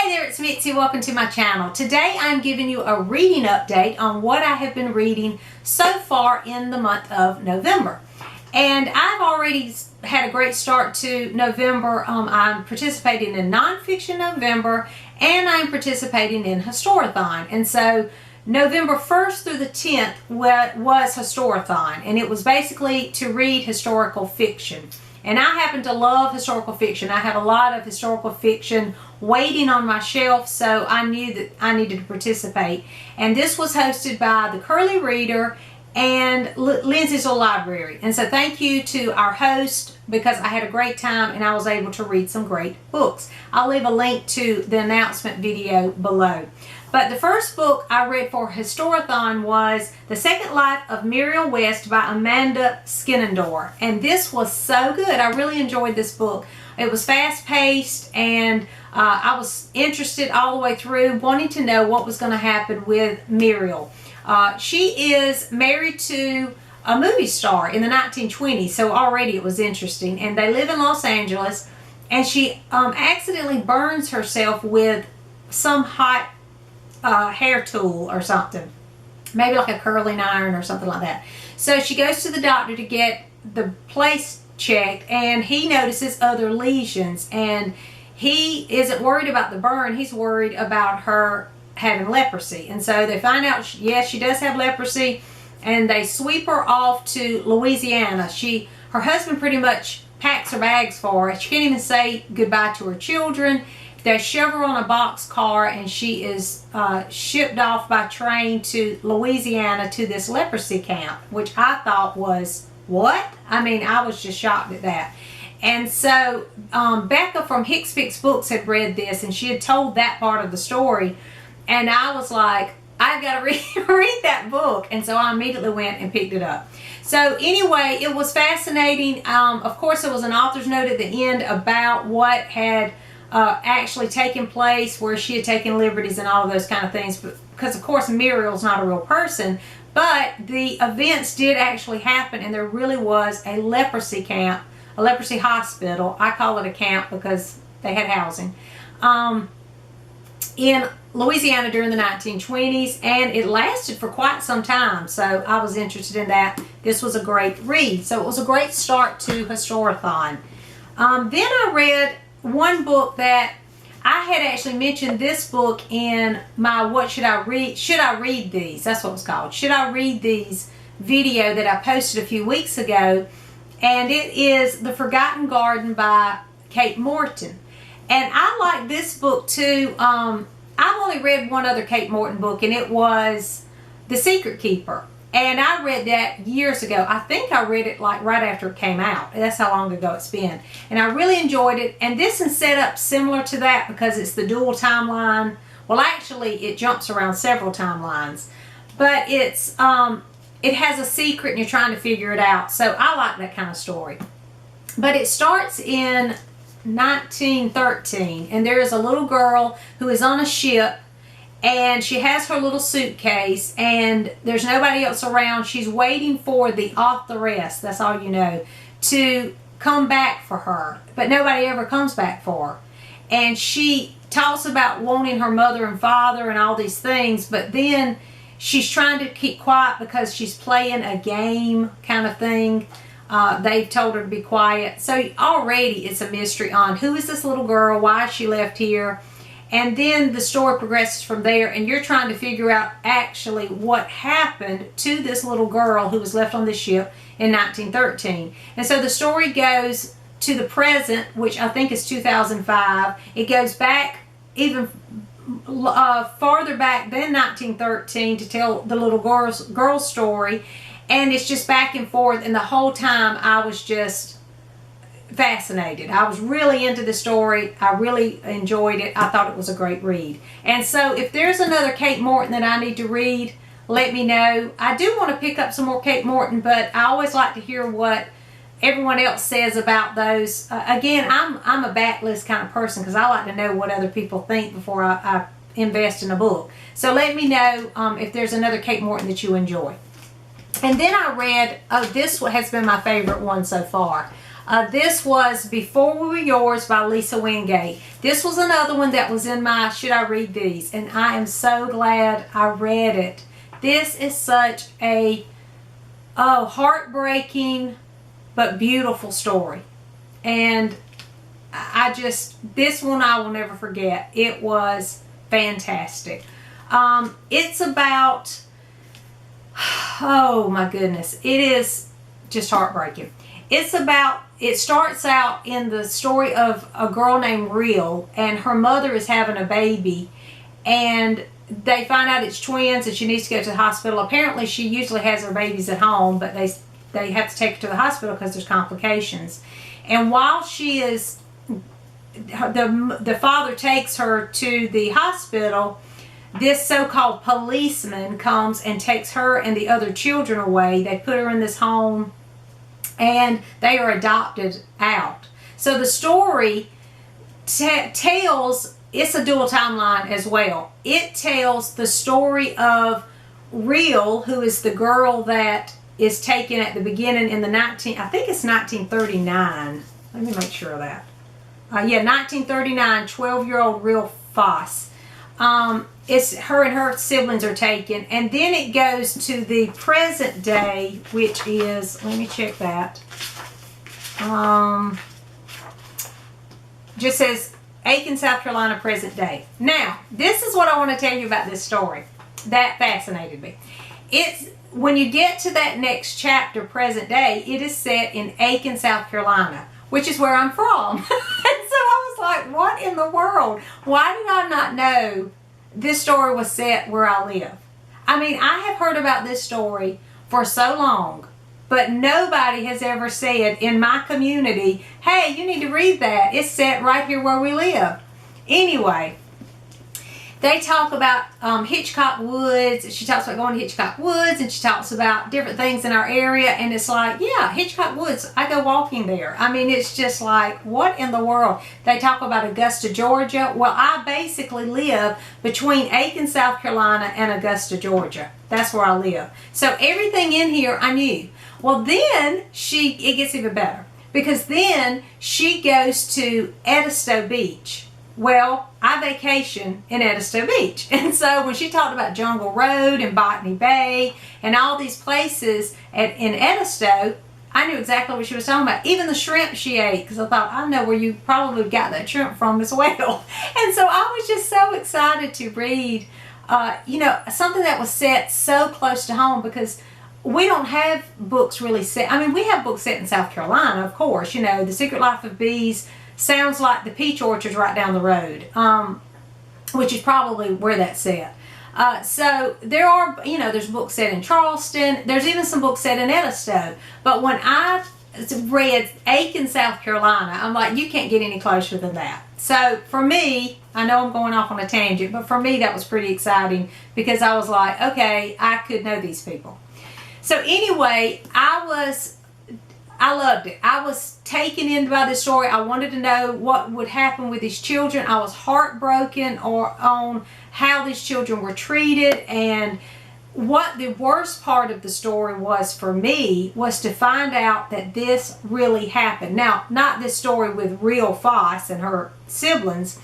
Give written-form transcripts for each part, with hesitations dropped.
Hey there, it's Mitzi. Welcome to my channel. Today I'm giving you a reading update on what I have been reading so far in the month of November. And I've already had a great start to November. I'm participating in Nonfiction November and I'm participating in Historathon. And so November 1st through the 10th was Historathon, and it was basically to read historical fiction. And I happen to love historical fiction. I have a lot of historical fiction waiting on my shelf, so I knew that I needed to participate. And this was hosted by the Curly Reader and Lindsay's Library. And so thank you to our host, because I had a great time and I was able to read some great books. I'll leave a link to the announcement video below. But the first book I read for Historathon was The Second Life of Muriel West by Amanda Skenandore. And this was so good. I really enjoyed this book. It was fast-paced, and I was interested all the way through, wanting to know what was going to happen with Muriel. She is married to a movie star in the 1920s, so already it was interesting. And they live in Los Angeles, and she accidentally burns herself with some hot hair tool or something, maybe like a curling iron or something like that. So she goes to the doctor to get the place checked, and he notices other lesions, and he isn't worried about the burn. He's worried about her having leprosy. And so they find out, yes, she does have leprosy, and they sweep her off to Louisiana. Her husband pretty much packs her bags for her. She can't even say goodbye to her children. They shove her on a boxcar, and she is shipped off by train to Louisiana to this leprosy camp, which I thought was, what? I mean, I was just shocked at that. And so Becca from Hicks Picks Books had read this, and she had told that part of the story. And I was like, I've got to read that book. And so I immediately went and picked it up. So anyway, it was fascinating. Of course, there was an author's note at the end about what had actually taken place, where she had taken liberties and all of those kind of things. Because, of course, Muriel's not a real person. But the events did actually happen, and there really was a leprosy camp, a leprosy hospital. I call it a camp because they had housing. In Louisiana during the 1920s, and it lasted for quite some time, so I was interested in that. This was a great read, so it was a great start to Historathon. Then I read one book that I had actually mentioned this book in my What Should I Read? Should I Read These? That's what it was called. Should I Read These video that I posted a few weeks ago, and it is The Forgotten Garden by Kate Morton. And I like this book too. I've only read one other Kate Morton book, and it was The Secret Keeper. And I read that years ago. I think I read it like right after it came out. That's how long ago it's been. And I really enjoyed it. And this is set up similar to that because it's the dual timeline. Well, actually, it jumps around several timelines. But it's it has a secret and you're trying to figure it out. So I like that kind of story. But it starts in 1913, and there is a little girl who is on a ship, and she has her little suitcase, and there's nobody else around. She's waiting for the authoress, that's all you know, to come back for her, but nobody ever comes back for her. And she talks about wanting her mother and father and all these things, but then she's trying to keep quiet because she's playing a game kind of thing. They've told her to be quiet. So already it's a mystery on who is this little girl, why is she left here, and then the story progresses from there, and you're trying to figure out actually what happened to this little girl who was left on the ship in 1913. And so the story goes to the present, which I think is 2005. It goes back even farther back than 1913 to tell the little girl's story. And it's just back and forth, and the whole time I was just fascinated. I was really into the story. I really enjoyed it. I thought it was a great read. And so if there's another Kate Morton that I need to read, let me know. I do want to pick up some more Kate Morton, but I always like to hear what everyone else says about those. Again, I'm a backlist kind of person because I like to know what other people think before I invest in a book. So let me know if there's another Kate Morton that you enjoy. And then I read, this has been my favorite one so far. This was Before We Were Yours by Lisa Wingate. This was another one that was in my should I read these, and I am so glad I read it. This is such a heartbreaking but beautiful story, and this one I will never forget. It was fantastic. It's about, oh my goodness, it is just heartbreaking. It starts out in the story of a girl named Muriel, and her mother is having a baby, and they find out it's twins and she needs to go to the hospital. Apparently she usually has her babies at home, but they have to take her to the hospital because there's complications. And while she is, the father takes her to the hospital, this so-called policeman comes and takes her and the other children away. They put her in this home, and they are adopted out. So the story tells, it's a dual timeline as well. It tells the story of Muriel, who is the girl that is taken at the beginning in the I think it's 1939. Let me make sure of that. 1939, 12-year-old Muriel Foss. It's her and her siblings are taken, and then it goes to the present day, which is, let me check that. Just says Aiken, South Carolina, present day. Now, this is what I want to tell you about this story. That fascinated me. It's when you get to that next chapter, present day, it is set in Aiken, South Carolina, which is where I'm from. And so I was like, what in the world? Why did I not know this story was set where I live? I mean, I have heard about this story for so long, but nobody has ever said in my community, hey, you need to read that. It's set right here where we live. Anyway, they talk about Hitchcock Woods. She talks about going to Hitchcock Woods, and she talks about different things in our area, and it's like, yeah, Hitchcock Woods, I go walking there. I mean, it's just like, what in the world? They talk about Augusta, Georgia. Well, I basically live between Aiken, South Carolina and Augusta, Georgia. That's where I live. So everything in here I knew. Well, then it gets even better, because then she goes to Edisto Beach. Well, I vacation in Edisto Beach. And so when she talked about Jungle Road and Botany Bay and all these places in Edisto, I knew exactly what she was talking about. Even the shrimp she ate, because I thought, I know where you probably got that shrimp from as well. And so I was just so excited to read, something that was set so close to home, because we don't have books really set. I mean, we have books set in South Carolina, of course. The Secret Life of Bees sounds like the peach orchards right down the road, which is probably where that's set. So there are, there's books set in Charleston. There's even some books set in Edisto. But when I read Aiken, South Carolina, I'm like, you can't get any closer than that. So for me, I know I'm going off on a tangent, but for me that was pretty exciting, because I was like, okay, I could know these people. So anyway, I loved it. I was taken in by this story. I wanted to know what would happen with these children. I was heartbroken on how these children were treated, and what the worst part of the story was for me was to find out that this really happened. Now, not this story with Muriel Foss and her siblings,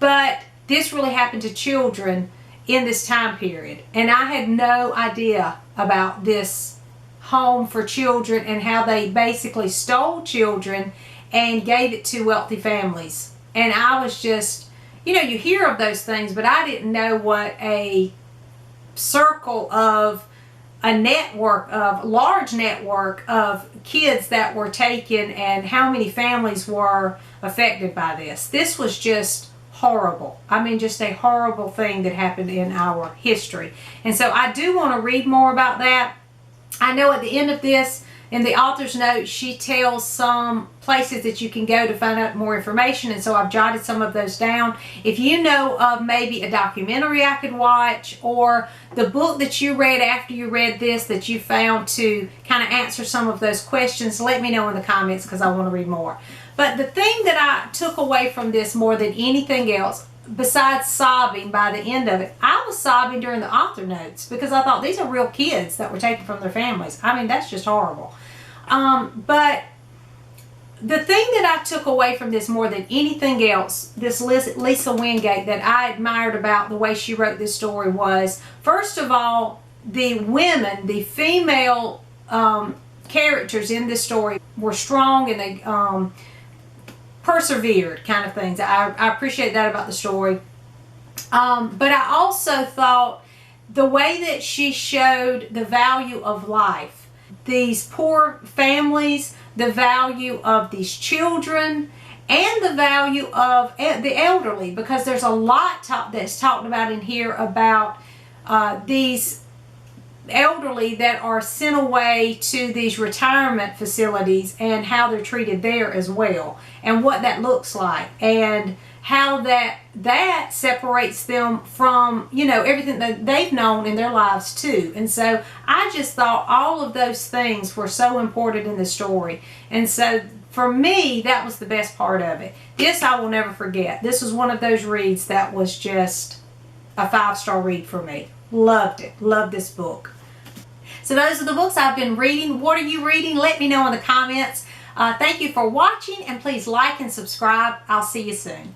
but this really happened to children in this time period. And I had no idea about this home for children and how they basically stole children and gave it to wealthy families. And I was just, you hear of those things, but I didn't know what a circle of large network of kids that were taken and how many families were affected by this. This was just horrible. I mean, just a horrible thing that happened in our history. And so I do want to read more about that. I know at the end of this, in the author's note, she tells some places that you can go to find out more information, and so I've jotted some of those down. If you know of maybe a documentary I could watch, or the book that you read after you read this that you found to kind of answer some of those questions, let me know in the comments, because I want to read more. But the thing that I took away from this more than anything else, besides sobbing by the end of it, I was sobbing during the author notes, because I thought these are real kids that were taken from their families. I mean, that's just horrible. But the thing that I took away from this more than anything else, this Lisa Wingate, that I admired about the way she wrote this story was, first of all, the women, the female characters in this story were strong and they persevered, kind of things. I appreciate that about the story. But I also thought the way that she showed the value of life, these poor families, the value of these children, and the value of the elderly, because there's a lot that's talked about in here about these elderly that are sent away to these retirement facilities and how they're treated there as well, and what that looks like, and how that separates them from, you know, everything that they've known in their lives too. And so I just thought all of those things were so important in the story. And so for me, that was the best part of it. This I will never forget. This was one of those reads that was just a 5-star read for me. Loved it. Loved this book. So those are the books I've been reading. What are you reading? Let me know in the comments. Thank you for watching, and please like and subscribe. I'll see you soon.